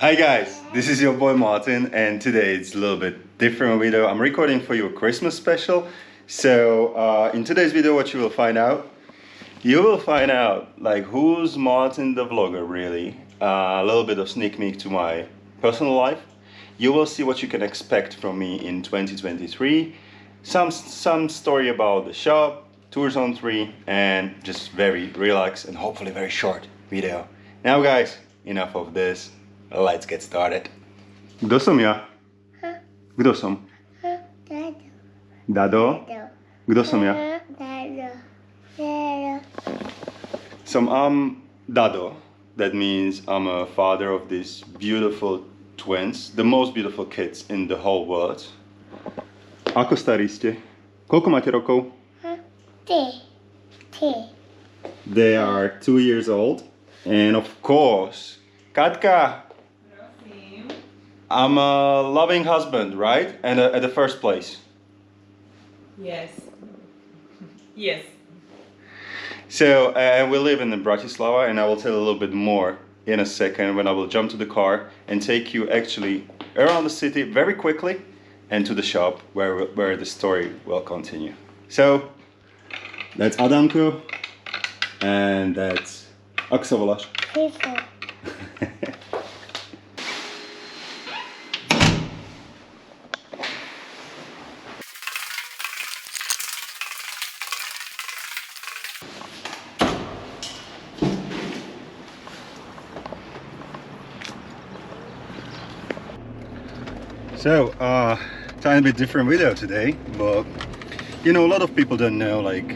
Hi guys, this is your boy Martin, and today it's a little bit different video. I'm recording for you a Christmas special. So in today's video, what you will find out like who's Martin the vlogger really, a little bit of sneak peek to my personal life. You will see what you can expect from me in 2023, some story about the shop, ToursOn3, and just very relaxed and hopefully very short video. Now guys, enough of this. Let's get started. Kdo som ja? Kdo som? Dado. Dado? Kdo som ja? Dado. So I'm Dado. That means I'm a father of these beautiful twins, the most beautiful kids in the whole world. Ako starí ste? Koľko máte rokov? They are 2 years old. And of course, Katka, I'm a loving husband, right? And at the first place. Yes. Yes. So, and we live in Bratislava, and I will tell a little bit more in a second when I will jump to the car and take you actually around the city very quickly and to the shop where the story will continue. So, that's Adamko, and that's Aksavolash. So, tiny bit different video today, but you know, a lot of people don't know like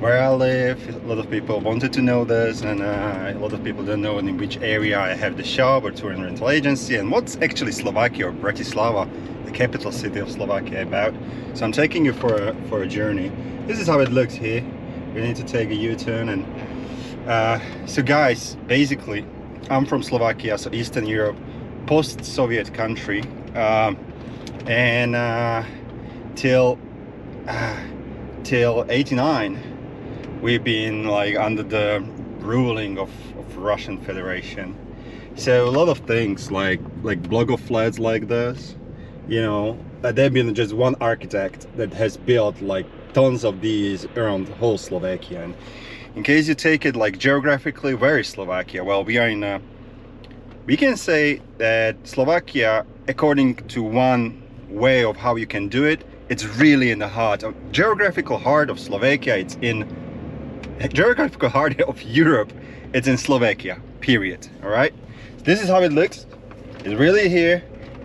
where I live. A lot of people wanted to know this, and a lot of people don't know in which area I have the shop or tour and rental agency, and what's actually Slovakia or Bratislava, the capital city of Slovakia, about. So I'm taking you for a journey. This is how it looks here. We need to take a U-turn, and so guys, basically I'm from Slovakia, so Eastern Europe, post-Soviet country, and till 89 we've been like under the ruling of Russian Federation. So a lot of things like block of flats like this, you know, there've been just one architect that has built like tons of these around the whole Slovakia. And in case you take it like geographically, where is Slovakia? Well, we are in we can say that Slovakia, according to one way of how you can do it, it's really in the heart of geographical heart of Slovakia. It's in geographical heart of Europe. It's in Slovakia, period. All right, this is how it looks. It's really here.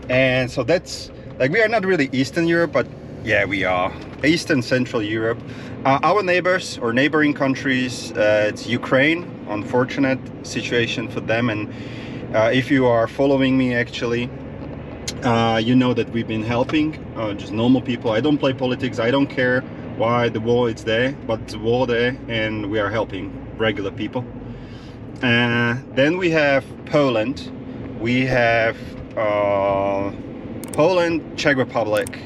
And so that's like, we are not really Eastern Europe, but yeah, we are Eastern Central Europe. Our neighbors or neighboring countries, it's Ukraine. Unfortunate situation for them. And if you are following me actually, you know that we've been helping just normal people. I don't play politics. I don't care why the war is there, but it's a war there, and we are helping regular people. Then we have Poland. We have Poland, Czech Republic,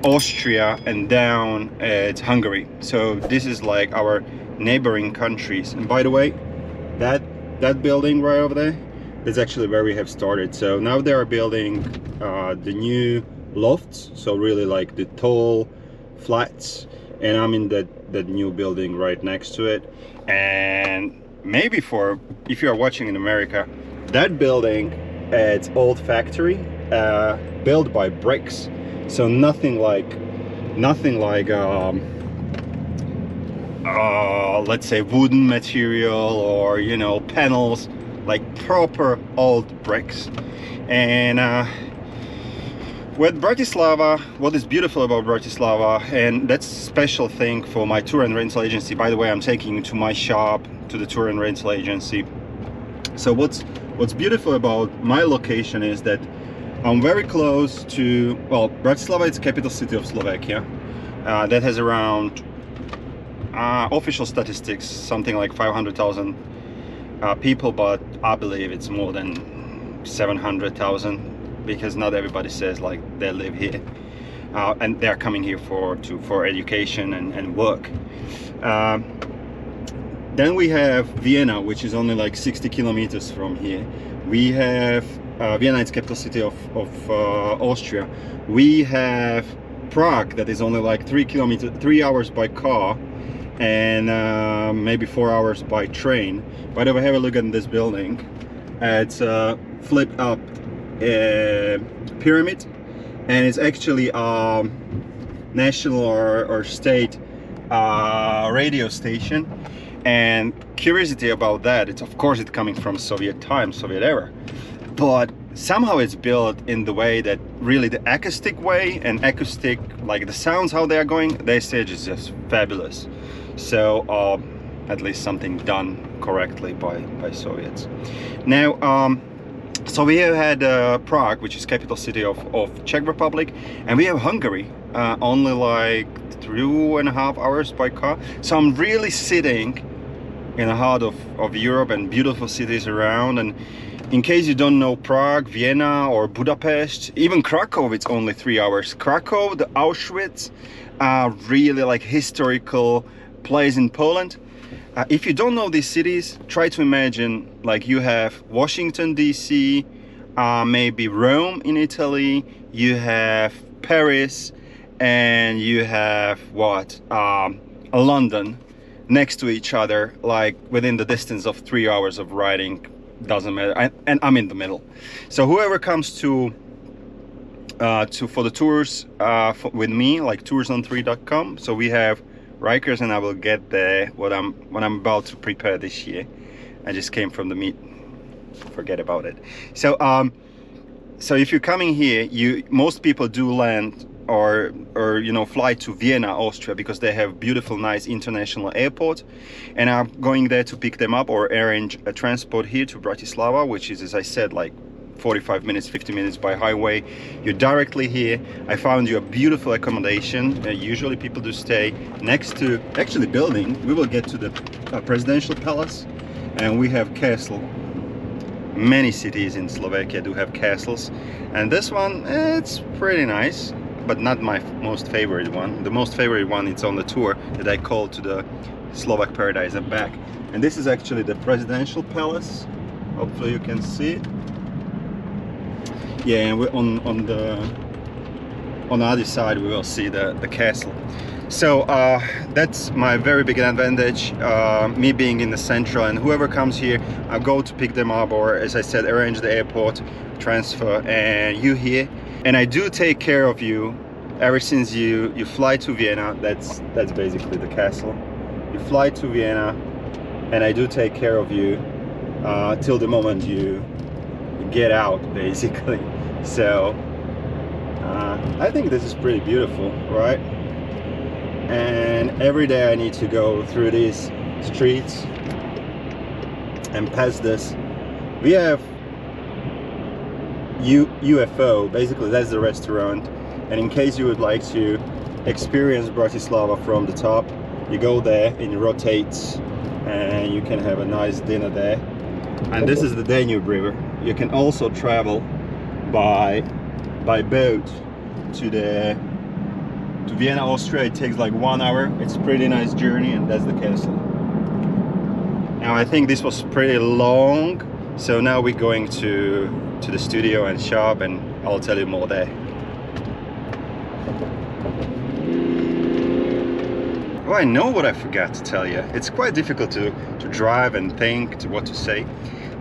Austria, and down it's Hungary. So this is like our neighboring countries. And by the way, that building right over there, that's actually where we have started. So now they are building the new lofts, so really like the tall flats, and I'm in that new building right next to it. And maybe if you are watching in America, that building, it's old factory built by bricks, so nothing like let's say wooden material or, you know, panels, like proper old bricks. And with Bratislava, what is beautiful about Bratislava, and that's a special thing for my tour and rental agency. By the way, I'm taking you to my shop, to the tour and rental agency. So what's beautiful about my location is that I'm very close to, well, Bratislava is the capital city of Slovakia. That has around official statistics, something like 500,000 people, but I believe it's more than 700,000, because not everybody says like they live here, and they're coming here for education and work. Then we have Vienna, which is only like 60 kilometers from here. We have Vienna, it's capital city of Austria. We have Prague, that is only like 3 hours by car, and maybe 4 hours by train. By the way, have a look at this building. It's a flipped up pyramid, and it's actually a national or state radio station. And curiosity about that, it's of course it's coming from Soviet times, Soviet era, but somehow it's built in the way that really the acoustic way, and acoustic, like the sounds how they are going, they say is just fabulous. So at least something done correctly by Soviets. Now so we have had Prague, which is capital city of Czech Republic, and we have Hungary, only like 3.5 hours by car. So I'm really sitting in the heart of Europe and beautiful cities around. And in case you don't know Prague, Vienna or Budapest, even Krakow, it's only 3 hours. Krakow, the Auschwitz, really like historical place in Poland. If you don't know these cities, try to imagine like you have Washington DC, maybe Rome in Italy, you have Paris, and you have what, London next to each other, like within the distance of 3 hours of riding. Doesn't matter, and I'm in the middle. So whoever comes to for the tours with me, like ToursOn3.com, so we have RYKERs, and I will get there what I'm about to prepare this year. I just came from the meet, forget about it. So so if you're coming here, most people do land or you know, fly to Vienna, Austria, because they have beautiful, nice international airport, and I'm going there to pick them up or arrange a transport here to Bratislava, which is, as I said, like 45 minutes, 50 minutes by highway. You're directly here. I found you a beautiful accommodation. Usually people do stay next to, actually building, we will get to the presidential palace, and we have castle. Many cities in Slovakia do have castles, and this one, it's pretty nice, but not my most favorite one. The most favorite one, it's on the tour that I called to the Slovak paradise and back. And this is actually the presidential palace. Hopefully you can see it. Yeah, and we're on the other side we will see the castle. So that's my very big advantage, me being in the central, and whoever comes here, I'll go to pick them up, or as I said, arrange the airport transfer, and you here. And I do take care of you ever since you fly to Vienna. That's basically the castle. You fly to Vienna, and I do take care of you till the moment you get out, basically. So I think this is pretty beautiful, right? And every day I need to go through these streets and past this. We have UFO, basically that's the restaurant, and in case you would like to experience Bratislava from the top, you go there and it rotates, and you can have a nice dinner there. And this is the Danube River. You can also travel by boat to Vienna, Austria. It takes like 1 hour. It's a pretty nice journey, and that's the castle. Now I think this was pretty long, so now we're going to the studio and shop, and I'll tell you more there. Oh, I know what I forgot to tell you. It's quite difficult to drive and think to what to say,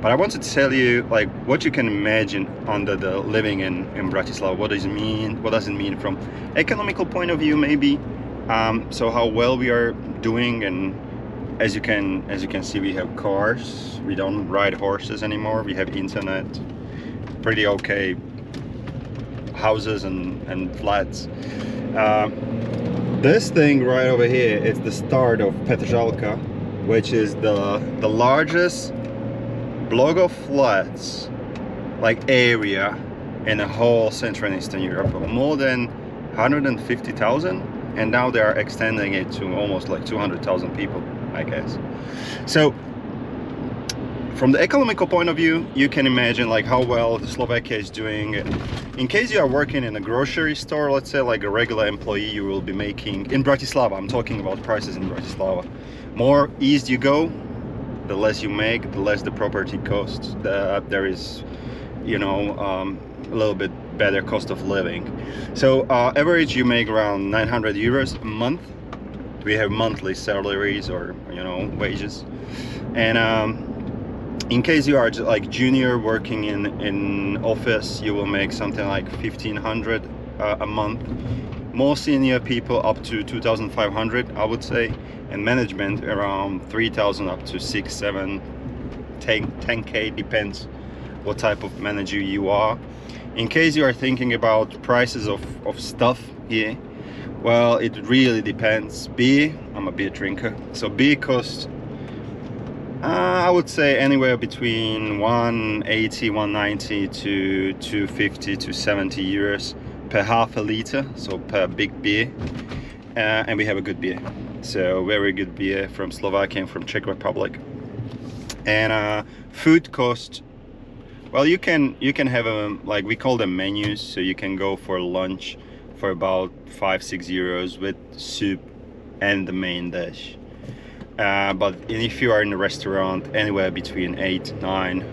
but I wanted to tell you like what you can imagine under the living in Bratislava. What does it mean from economical point of view, maybe, so how well we are doing. And as you can see, we have cars. We don't ride horses anymore. We have internet, pretty okay houses and flats. This thing right over here is the start of Petržalka, which is the largest block of flats like area in the whole Central and Eastern Europe, more than 150,000, and now they are extending it to almost like 200,000 people, I guess. So from the economical point of view, you can imagine like how well Slovakia is doing. In case you are working in a grocery store, let's say like a regular employee, you will be making, in Bratislava, I'm talking about prices in Bratislava, more east you go, the less you make, the less the property costs. There is, you know, a little bit better cost of living. So average you make around 900 euros a month. We have monthly salaries, or, you know, wages. And in case you are like junior working in office, you will make something like 1500 a month. More senior people up to 2500, I would say, and management around 3000 up to 6, 7, 10k, depends what type of manager you are. In case you are thinking about prices of stuff here, well, it really depends. Beer, I'm a beer drinker, so beer costs I would say anywhere between 180, 190 to 250 to 70 euros per half a liter, so per big beer. And we have a good beer, so very good beer from Slovakia and from Czech Republic. And food cost, well, you can have like we call them menus, so you can go for lunch for about 5-6 euros with soup and the main dish. But if you are in a restaurant, anywhere between 8, 9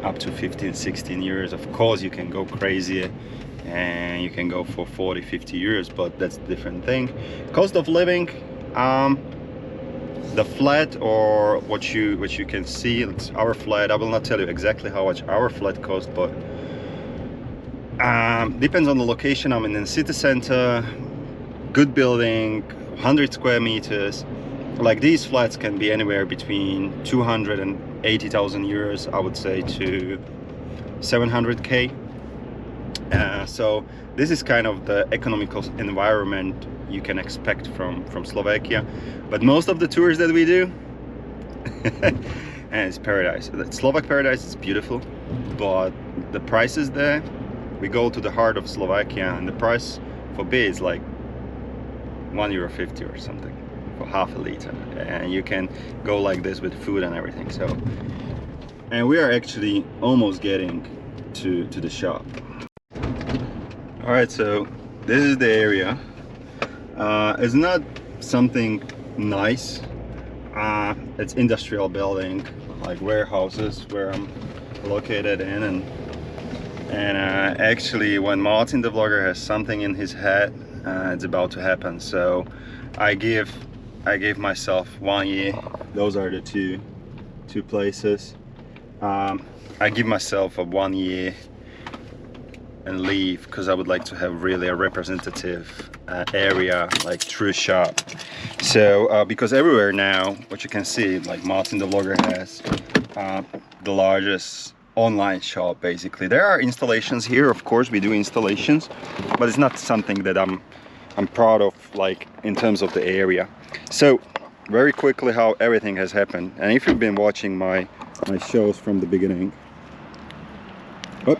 up to 15-16 euros. Of course you can go crazier and you can go for 40-50 euros, but that's a different thing. Cost of living, the flat, or what you can see, it's our flat. I will not tell you exactly how much our flat cost, but depends on the location. I'm in the city center, good building, 100 square meters. Like these flats can be anywhere between 280,000 euros, I would say, to 700k. So this is kind of the economical environment you can expect from Slovakia. But most of the tours that we do, and it's paradise. The Slovak paradise is beautiful, but the prices there, we go to the heart of Slovakia, and the price for beer is like €1.50 or something for half a liter, and you can go like this with food and everything. So, and we are actually almost getting to the shop. All right, so this is the area. It's not something nice. It's industrial building, like warehouses where I'm located in, and actually when MartinTheVlogger has something in his head, it's about to happen. So I gave myself 1 year. Those are the two places. I give myself a 1 year and leave, because I would like to have really a representative area, like true shop. So because everywhere now, what you can see, like MartinTheVlogger has the largest online shop basically. There are installations here, of course we do installations, but it's not something that I'm proud of, like in terms of the area. So very quickly how everything has happened, and if you've been watching my shows from the beginning, oh.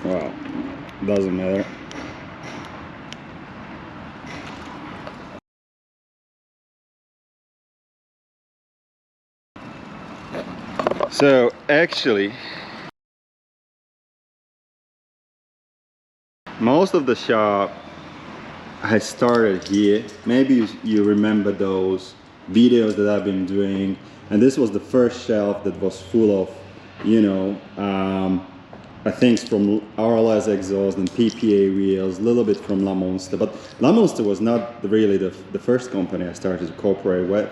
Wow, doesn't matter. So actually most of the shop has started here. Maybe you remember those videos that I've been doing, and this was the first shelf that was full of, you know, things from RLS exhaust and PPA wheels, a little bit from La Monster. But La Monster was not really the first company I started to cooperate with.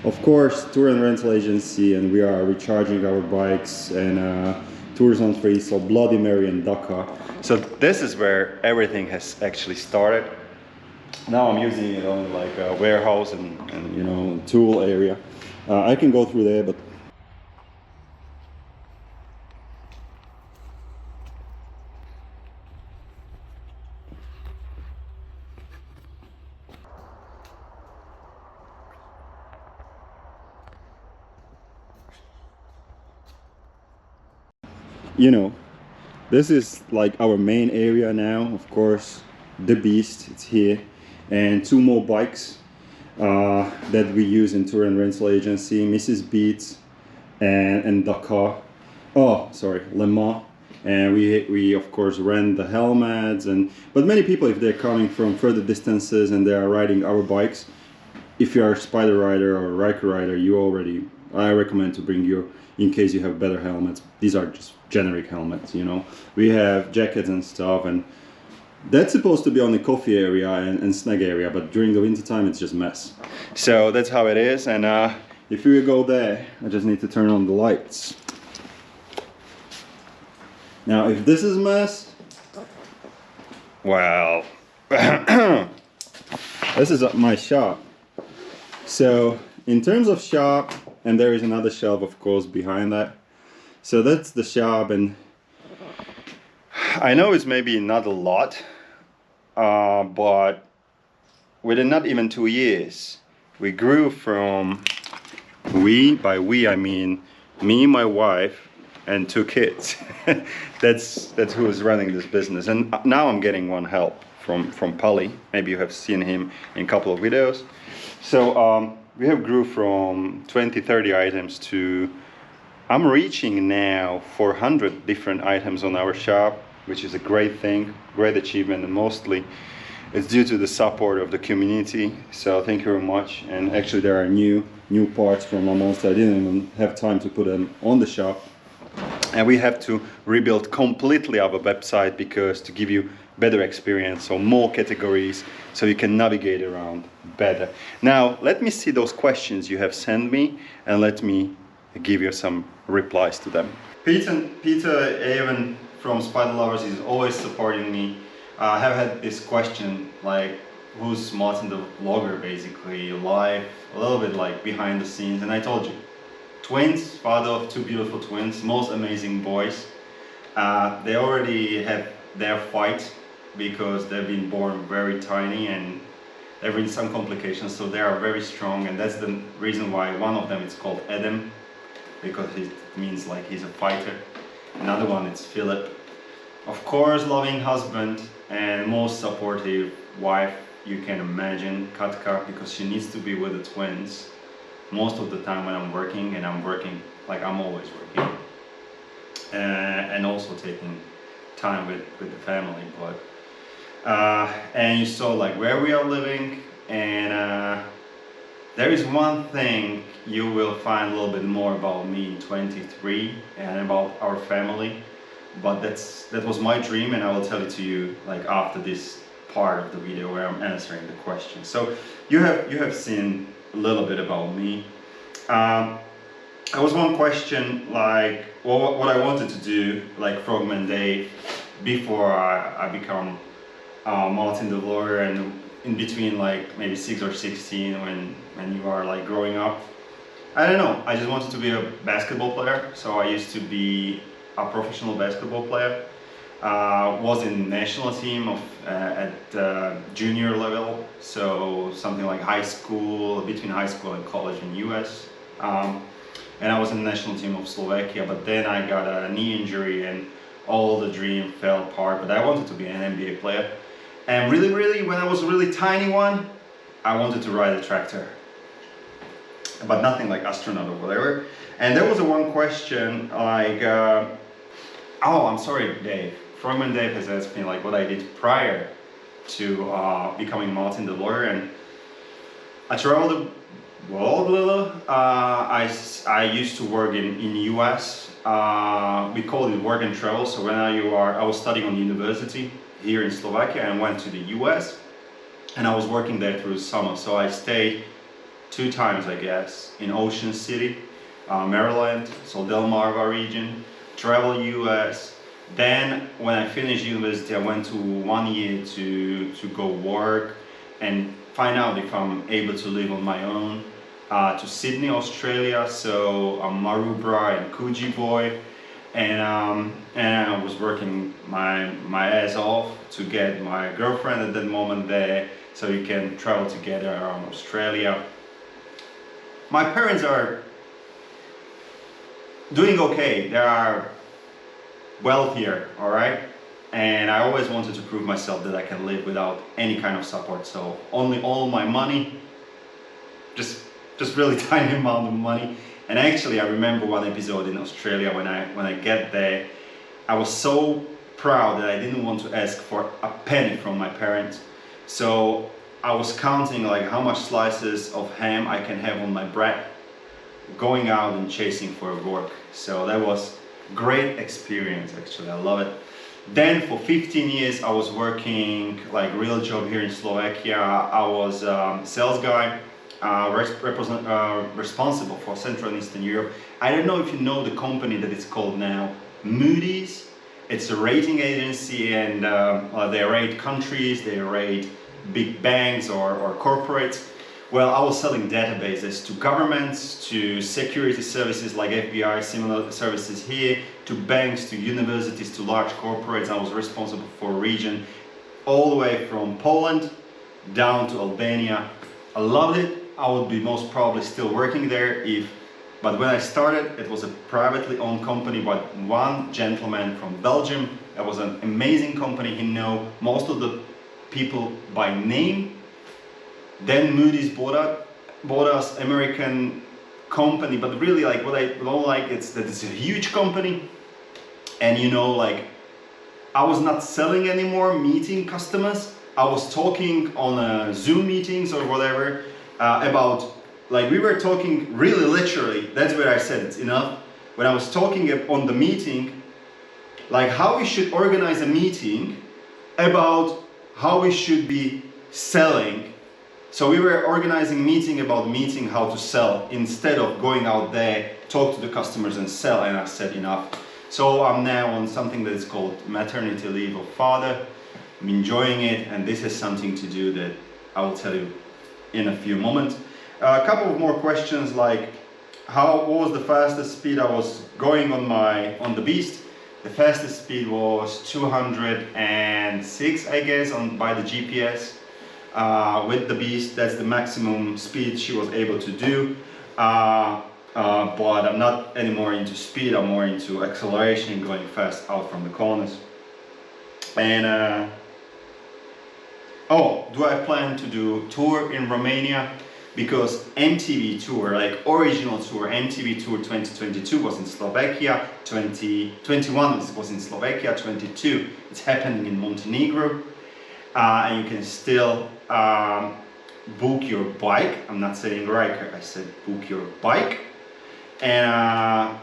Of course, tour and rental agency, and we are recharging our bikes, and ToursOn3, so Bloody Mary and Dakar. So this is where everything has actually started. Now I'm using it on like a warehouse and you know, tool area. I can go through there, but you know, this is like our main area now. Of course, the Beast, it's here, and 2 more bikes that we use in tour and rental agency, Mrs. Beats and Dakar. Oh, sorry, Le Mans. And we of course rent the helmets, but many people, if they're coming from further distances and they are riding our bikes, if you are a Spyder rider or a RYKER rider, I recommend to bring your, in case you have better helmets. These are just generic helmets, you know. We have jackets and stuff, and that's supposed to be on the coffee area and snack area, but during the winter time it's just a mess. So that's how it is. And if we go there, I just need to turn on the lights. Now if this is a mess, well, this is my shop. So in terms of shop, and there is another shelf of course behind that. So that's the shop, and I know it's maybe not a lot, but within not even 2 years, we grew from, by we I mean me, my wife, and 2 kids. that's who is running this business. And now I'm getting one help from Pali. Maybe you have seen him in a couple of videos. So we have grew from 20-30 items to, I'm reaching now 400 different items on our shop, which is a great thing, great achievement, and mostly it's due to the support of the community. So thank you very much. And actually there are new parts from Lamont. I didn't even have time to put them on the shop. And we have to rebuild completely our website because to give you better experience, so more categories, so you can navigate around better. Now let me see those questions you have sent me, and let me give you some replies to them. Peter even from Spyder Lovers is always supporting me. I have had this question like, who's Martin the Vlogger, basically live, a little bit like behind the scenes. And I told you, twins, father of 2 beautiful twins, most amazing boys. They already had their fight because they've been born very tiny and there have been some complications, so they are very strong, and that's the reason why one of them is called Adam, because it means like he's a fighter. Another one is Philip. Of course, loving husband and most supportive wife you can imagine, Katka, because she needs to be with the twins most of the time when I'm working, and I'm working like I'm always working, and also taking time with the family. But and you saw like where we are living, and there is one thing you will find a little bit more about me in 23 and about our family, but that was my dream, and I will tell it to you like after this part of the video where I'm answering the question. So you have seen a little bit about me. There was one question like what I wanted to do like Frogman Day before I become Martin the Vlogger, and in between like maybe 6 or 16 when you are like growing up. I don't know, I just wanted to be a basketball player, so I used to be a professional basketball player. Was in national team at junior level, so something like high school, between high school and college in US. And I was in the national team of Slovakia, but then I got a knee injury and all the dream fell apart. But I wanted to be an NBA player, and really when I was a really tiny one, I wanted to ride a tractor, but nothing like astronaut or whatever. And there was a one question like, oh, I'm sorry, Dave. Frogman Dave has asked me like what I did prior to becoming Martin the Vlogger, and I traveled the world a little. I used to work in US. We call it work and travel. So when I was studying on university here in Slovakia and went to the US, and I was working there through the summer. So I stayed 2 times, I guess, in Ocean City, Maryland, so Delmarva region, travel US. Then when I finished university, I went to 1 year to go work and find out if I'm able to live on my own, to Sydney, Australia. So I'm Marubra and Coogee boy, and I was working my ass off to get my girlfriend at that moment there, so we can travel together around Australia. My parents are doing okay. They are wealthier, all right, and I always wanted to prove myself that I can live without any kind of support. So only all my money, just really tiny amount of money. And actually I remember one episode in Australia when I get there, I was so proud that I didn't want to ask for a penny from my parents. So I was counting like how much slices of ham I can have on my bread, going out and chasing for work. So that was great experience, actually. I love it. Then for 15 years I was working like real job here in Slovakia. I was sales guy, responsible for Central and Eastern Europe. I don't know if you know the company that it's called now Moody's. It's a rating agency, and they rate countries, they rate big banks or corporates. Well, I was selling databases to governments, to security services like FBI, similar services here, to banks, to universities, to large corporates. I was responsible for a region all the way from Poland down to Albania. I loved it. I would be most probably still working there but when I started, it was a privately owned company by one gentleman from Belgium. It was an amazing company. He knew most of the people by name. Then Moody's bought us, American company, but really like what I don't like is that it's a huge company, and you know, like I was not selling anymore, meeting customers. I was talking on Zoom meetings or whatever about, like we were talking really literally, that's where I said it's enough. When I was talking on the meeting, like how we should organize a meeting about how we should be selling. So we were organizing meeting about how to sell instead of going out there, talk to the customers and sell, and I said enough. So I'm now on something that is called maternity leave of father. I'm enjoying it, and this is something to do that I will tell you in a few moments. A couple of more questions, like what was the fastest speed I was going on the Beast? The fastest speed was 206, I guess, by the GPS. With the Beast, that's the maximum speed she was able to do. But I'm not anymore into speed, I'm more into acceleration, going fast out from the corners. And do I plan to do tour in Romania? Because MTV tour, like original tour, MTV tour 2022 was in Slovakia, 2021 was in Slovakia, 22 it's happening in Montenegro. And you can still book your bike. I'm not saying RYKER, I said book your bike. And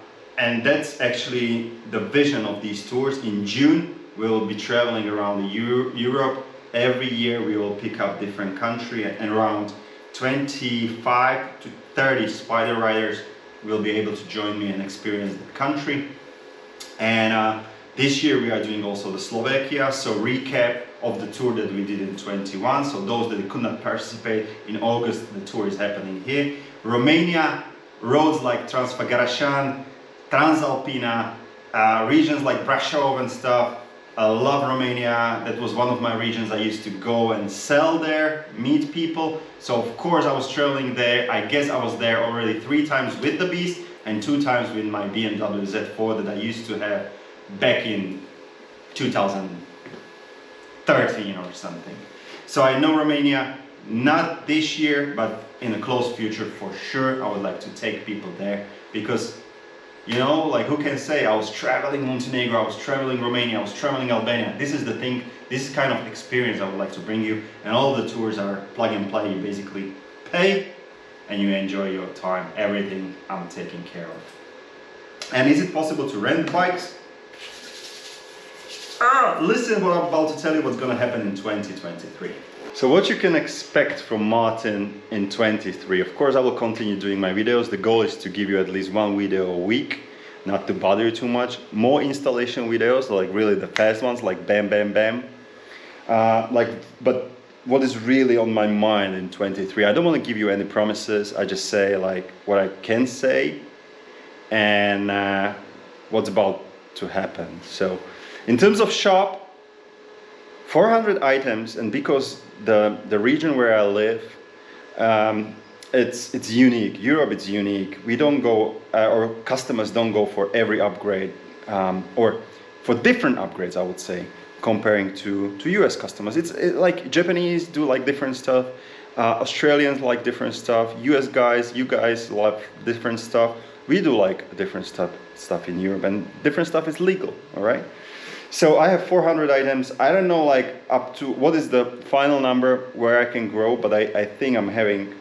that's actually the vision of these tours. In June we will be traveling around Europe. Every year we will pick up different country, and around 25 to 30 Spyder riders will be able to join me and experience the country. And this year we are doing also the Slovakia, so recap of the tour that we did in 21. So those that could not participate in August, the tour is happening here. Romania, roads like Transfagarașan, Transalpina, regions like Brașov and stuff. I love Romania. That was one of my regions I used to go and sell there, meet people. So of course I was traveling there. I guess I was there already 3 times with the Beast and 2 times with my BMW Z4 that I used to have back in 2013 or something. So I know Romania, not this year, but in a close future for sure. I would like to take people there because, you know, like who can say I was traveling Montenegro, I was traveling Romania, I was traveling Albania. This is the thing, this is kind of experience I would like to bring you, and all the tours are plug and play. You basically pay and you enjoy your time. Everything I'm taking care of. And is it possible to rent bikes? Listen what I'm about to tell you, what's gonna happen in 2023. So what you can expect from Martin in 23. Of course I will continue doing my videos. The goal is to give you at least 1 video a week, not to bother you too much. More installation videos, like really the fast ones, like bam bam bam. But what is really on my mind in 23, I don't want to give you any promises. I just say like what I can say and what's about to happen. So in terms of shop, 400 items, and because the region where I live, it's unique. Europe, it's unique. We don't go, or customers don't go for every upgrade, or for different upgrades, I would say, comparing to US customers. It's like Japanese do like different stuff, Australians like different stuff, US guys, you guys love different stuff. we do like different stuff in Europe, and different stuff is legal, all right? So I have 400 items. I don't know like up to what is the final number where I can grow, but I think I'm having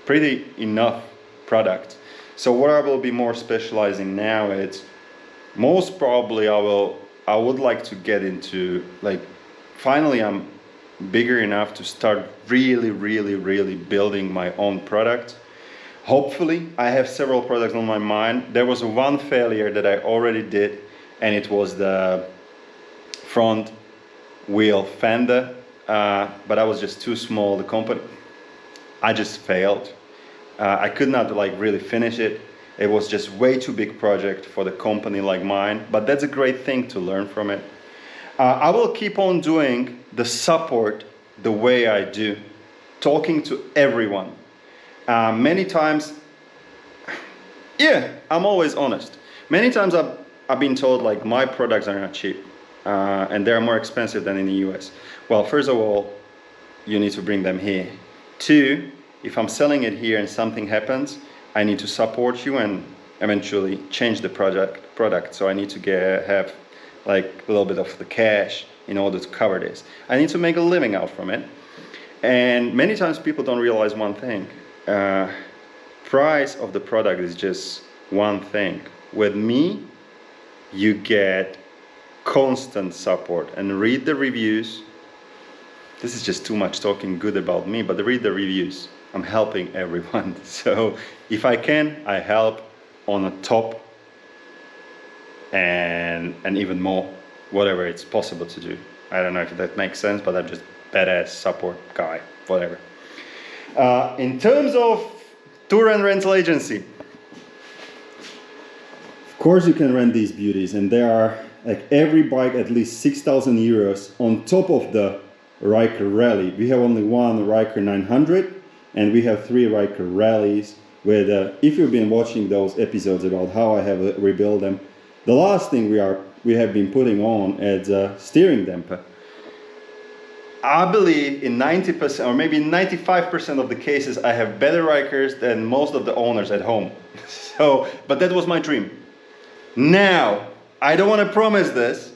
pretty enough product. So what I will be more specializing now is most probably I would like to get into like, finally I'm bigger enough to start really building my own product. Hopefully I have several products on my mind. There was one failure that I already did, and it was the front wheel fender, but I was just too small. The company, I just failed. I could not like really finish it. It was just way too big project for the company like mine, but that's a great thing to learn from it. I will keep on doing the support the way I do, talking to everyone. Many times, yeah, I'm always honest. Many times I've been told like my products are not cheap, and they're more expensive than in the US. Well, first of all, you need to bring them here. Two, if I'm selling it here and something happens, I need to support you and eventually change the product. So I need to have like a little bit of the cash in order to cover this. I need to make a living out from it. And many times people don't realize one thing. Price of the product is just one thing. With me, you get constant support, and read the reviews. This is just too much talking good about me, but read the reviews. I'm helping everyone. So if I can, I help on a top and even more, whatever it's possible to do. I don't know if that makes sense, but I'm just badass support guy, whatever. In terms of tour and rental agency, of course you can rent these beauties, and there are like every bike at least 6,000 euros on top of the RYKER Rally. We have only one RYKER 900, and we have 3 RYKER Rallies. With if you've been watching those episodes about how I have rebuilt them, the last thing we have been putting on is a steering damper. I believe in 90% or maybe 95% of the cases I have better RYKERs than most of the owners at home. So, but that was my dream. Now, I don't want to promise this.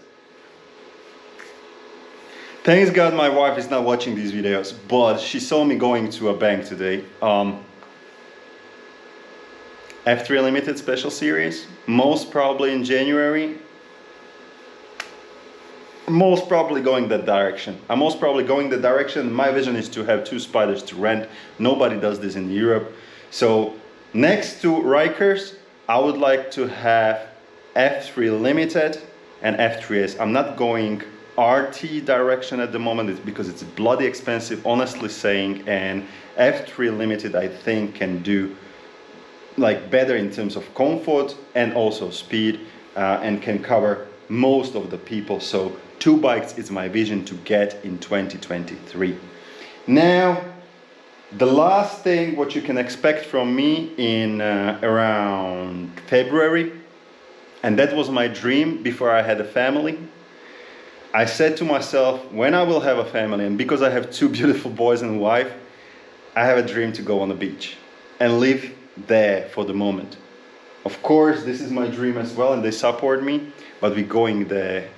Thanks God my wife is not watching these videos, but she saw me going to a bank today. F3 Limited Special Series, most probably in January. Most probably going that direction. I'm most probably going that direction. My vision is to have 2 Spyders to rent. Nobody does this in Europe. So next to RYKERs, I would like to have F3 Limited and F3S. I'm not going RT direction at the moment because it's bloody expensive, honestly saying, and F3 Limited I think can do like better in terms of comfort and also speed, and can cover most of the people. So 2 bikes is my vision to get in 2023. Now, the last thing what you can expect from me in around February, and that was my dream before I had a family. I said to myself, when I will have a family, and because I have 2 beautiful boys and a wife, I have a dream to go on the beach and live there for the moment. Of course, this is my dream as well, and they support me, but we're going there.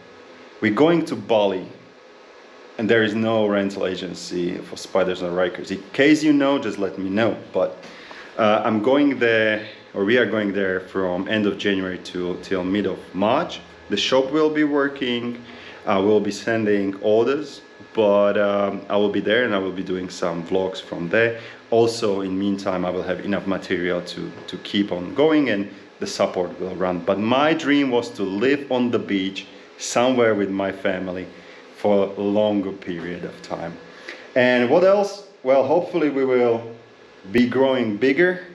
We're going to Bali, and there is no rental agency for Spyders and RYKERs. In case you know, just let me know. But I'm going there, or we are going there from end of January till mid of March. The shop will be working. I will be sending orders, but I will be there and I will be doing some vlogs from there. Also, in meantime, I will have enough material to keep on going, and the support will run. But my dream was to live on the beach somewhere with my family for a longer period of time. And what else? Well, hopefully we will be growing bigger.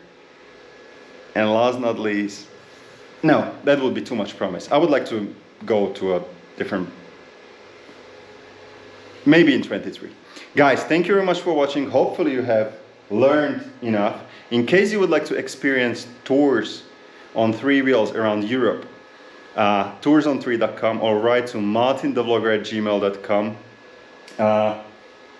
And last not least, no, that would be too much promise. I would like to go to a different, maybe in 23. Guys, thank you very much for watching. Hopefully you have learned enough. In case you would like to experience tours on 3 wheels around Europe, ToursOn3.com, or write to MartinTheVlogger@gmail.com.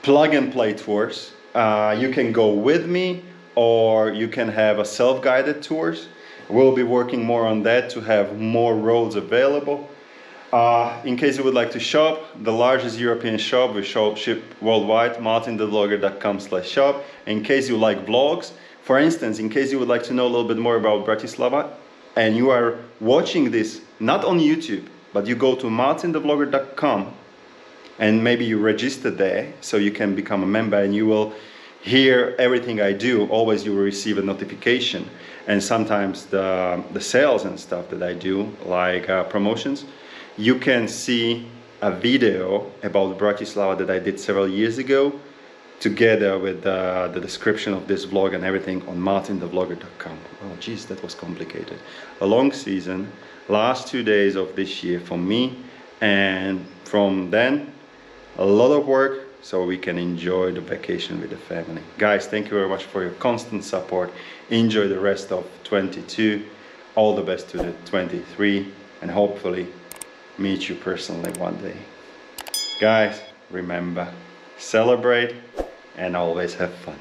Plug and play tours. You can go with me, or you can have a self-guided tours. We'll be working more on that to have more roads available. In case you would like to shop, the largest European shop, we ship worldwide, MartinTheVlogger.com/shop. In case you like vlogs, for instance, in case you would like to know a little bit more about Bratislava, and you are watching this not on YouTube, but you go to MartinTheVlogger.com, and maybe you register there, so you can become a member, and you will hear everything I do. Always you will receive a notification, and sometimes the sales and stuff that I do, like promotions. You can see a video about Bratislava that I did several years ago, together with the description of this vlog and everything on MartinTheVlogger.com. Oh geez, that was complicated. A long season, last 2 days of this year for me, and from then a lot of work so we can enjoy the vacation with the family. Guys, thank you very much for your constant support. Enjoy the rest of 22. All the best to the 23, and hopefully meet you personally one day. Guys, remember, celebrate and always have fun.